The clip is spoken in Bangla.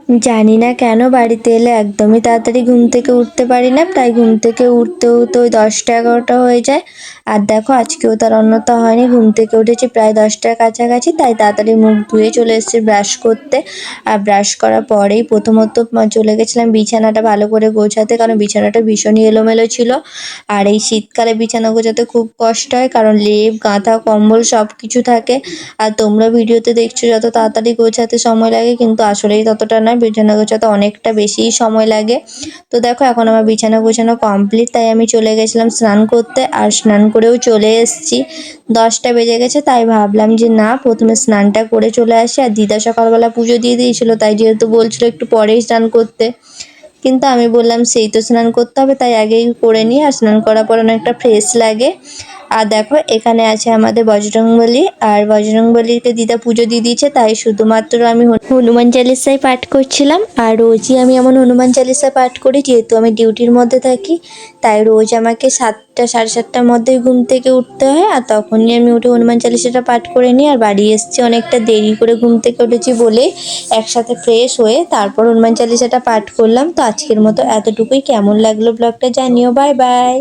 জানি না কেন বাড়িতে এলে একদমই তাড়াতাড়ি ঘুম থেকে উঠতে পারি না, প্রায় ঘুম থেকে উঠতে উঠতে ওই 10টা 11টা হয়ে যায়। আর দেখো আজকেও তার অন্যতা হয়নি, ঘুম থেকে উঠেছি প্রায় 10টার কাছাকাছি, তাই তাড়াতাড়ি মুখ ধুয়ে চলে এসেছি ব্রাশ করতে। আর ব্রাশ করার পরেই প্রথমত চলে গেছিলাম বিছানাটা ভালো করে গোছাতে, কারণ বিছানাটা ভীষণই এলোমেলো ছিল। আর এই শীতকালে বিছানা গোছাতে খুব কষ্ট হয়, কারণ লেপ কাঁথা কম্বল সব কিছু থাকে। আর তোমরা ভিডিওতে দেখছো যত তাড়াতাড়ি গোছাতে সময় লাগে, কিন্তু আসলেই ততটা নয়, বিছানা গোছাতে অনেকটা বেশিই সময় লাগে। তো দেখো এখন আমার বিছানা গোছানো কমপ্লিট, তাই আমি চলে গেছিলাম স্নান করতে। আর স্নান করেও চলে এসেছি, 10টা বেজে গেছে, তাই ভাবলাম যে না প্রথমে স্নানটা করে চলে আসি। আর দিদা সকালবেলা পুজো দিয়ে দিয়েছিল, তাই যেহেতু বলছিল একটু পরেই স্নান করতে, কিন্তু আমি বললাম সেই তো স্নান করতে হবে, তাই আগেই করে নিই। আর স্নান করার পর অনেকটা ফ্রেশ লাগে। আর দেখো এখানে আছে আমাদের বজরংবলী, আর বজরংবলীকে দিদা পুজো দিয়ে দিয়েছে, তাই শুধুমাত্র আমি হনুমান চালিসাই পাঠ করছিলাম। আর রোজই আমি এমন হনুমান চালিসা পাঠ করি, যেহেতু আমি ডিউটির মধ্যে থাকি, তাই রোজ আমাকে 7টা 7:30টার মধ্যেই ঘুম থেকে উঠতে হয়। আর তখনই আমি উঠে হনুমান চালিসাটা পাঠ করে নিই। আর বাড়ি এসেছি অনেকটা দেরি করে, ঘুম থেকে উঠেছি বলে একসাথে ফ্রেশ হয়ে তারপর হনুমান চালিসাটা পাঠ করলাম। তো আজকের মতো এতটুকুই, কেমন লাগলো ব্লগটা জানিও, বাই বাই।